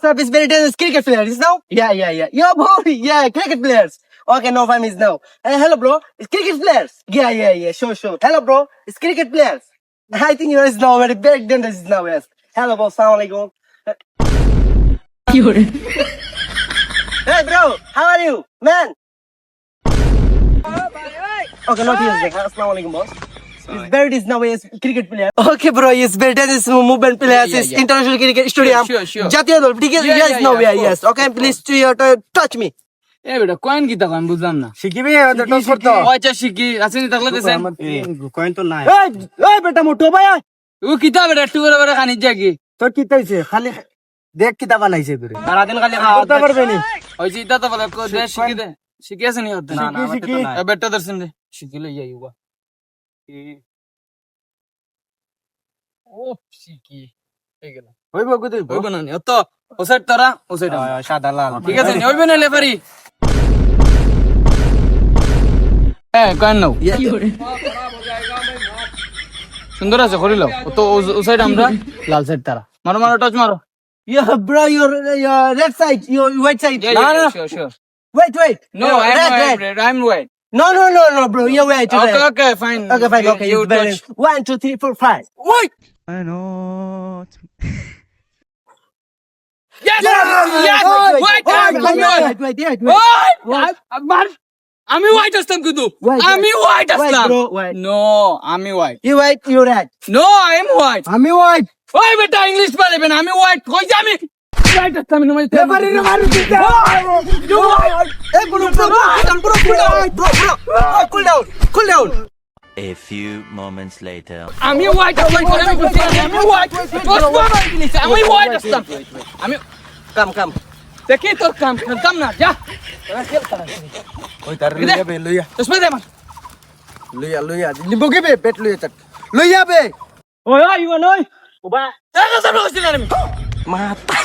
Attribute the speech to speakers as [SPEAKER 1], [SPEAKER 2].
[SPEAKER 1] up? It's very dangerous cricket players now. Yeah. Yo, boy, yeah, cricket players. Okay, no fun is now. Hey, hello, bro. It's cricket players. Yeah. Sure. Hello, bro. It's cricket players. I think you is now very big dangerous now. Yes. Hello, boss. Assalamualaikum. Hey, bro. How are you, man? Okay, not here. Assalamualaikum, boss. It's very this now is cricket player. Okay, bro. Yes, very dangerous movement players.
[SPEAKER 2] Yeah.
[SPEAKER 1] Is international cricket stadium.
[SPEAKER 2] Sure.
[SPEAKER 1] Jatiya dol. Yes,
[SPEAKER 2] Yeah,
[SPEAKER 1] now
[SPEAKER 2] of
[SPEAKER 1] yeah,
[SPEAKER 2] course,
[SPEAKER 1] yes. Okay, please touch me.
[SPEAKER 2] এ বেটা coin কি তখন বুঝলাম না
[SPEAKER 3] শিখিবি ওদের toss করতে
[SPEAKER 2] ও আচ্ছা শিখি আসেনি থাকলে দেন
[SPEAKER 3] কয়েন তো নাই
[SPEAKER 1] এই বেটা মোটো ভাই
[SPEAKER 2] ও কিতা বেটা একটু করে করে খানি জাগি
[SPEAKER 3] তোর কি তাইছে খালি দেখ কিতা বানাইছে তোরে
[SPEAKER 1] সারাদিন খালি
[SPEAKER 3] করতে পারবে নি
[SPEAKER 2] ওই চিন্তা তো বলে কো দে শিখি দে শিখি আসেনি হতে না
[SPEAKER 3] শিখি
[SPEAKER 2] এ বেটা দর্শন দে শিখিলে যাই হুয়া ও শিখি হয়ে গেল
[SPEAKER 3] হইব কত
[SPEAKER 2] হইব না নি তো ও সাইড তোরা ও সাইড
[SPEAKER 3] সাদা লাল
[SPEAKER 2] ঠিক আছে নি হইবে না লেফারি এ কয়েন নাও সুন্দর আছে করি লাও তো ও সাইড আমরা লাল সাইড তারা মারো টাচ মারো
[SPEAKER 1] Yeah, bro, your left side, your right side.
[SPEAKER 2] No. Sure.
[SPEAKER 1] Wait.
[SPEAKER 2] No, I'm
[SPEAKER 1] red.
[SPEAKER 2] white. I'm white.
[SPEAKER 1] No, bro, you're right.
[SPEAKER 2] Okay, fine.
[SPEAKER 1] Okay.
[SPEAKER 2] You
[SPEAKER 1] It's better.
[SPEAKER 2] touch.
[SPEAKER 1] 1, 2, 3, 4, 5.
[SPEAKER 2] Wait.
[SPEAKER 4] I know.
[SPEAKER 2] Yes. Wait. আমি white আসতাম কিন্তু আমি white আসতাম
[SPEAKER 1] bro, white.
[SPEAKER 2] No, আমি white.
[SPEAKER 1] You right, you red.
[SPEAKER 2] No, I'm white.
[SPEAKER 1] I'm white.
[SPEAKER 2] ওই বেটা English পারবে না আমি white কই যে আমি white আসতাম না মানে
[SPEAKER 1] Referee, মারু দিতে। Hey, bro, cool down.
[SPEAKER 5] A few moments later.
[SPEAKER 2] আমি white আসতাম আমি white আমি white আসতাম আমি
[SPEAKER 1] Come.
[SPEAKER 2] দেখি তোর কাম খেলতাম না যা
[SPEAKER 3] ওই তার লইয়া বে লইয়া
[SPEAKER 2] চশমা দে আমার
[SPEAKER 3] লইয়া লিম্বো কে বে বেট লইয়া চাট লইয়া বে
[SPEAKER 1] Oi, Iwan, oi. Uba.
[SPEAKER 2] দেখা যাবে হইছিল আমি
[SPEAKER 1] Mata.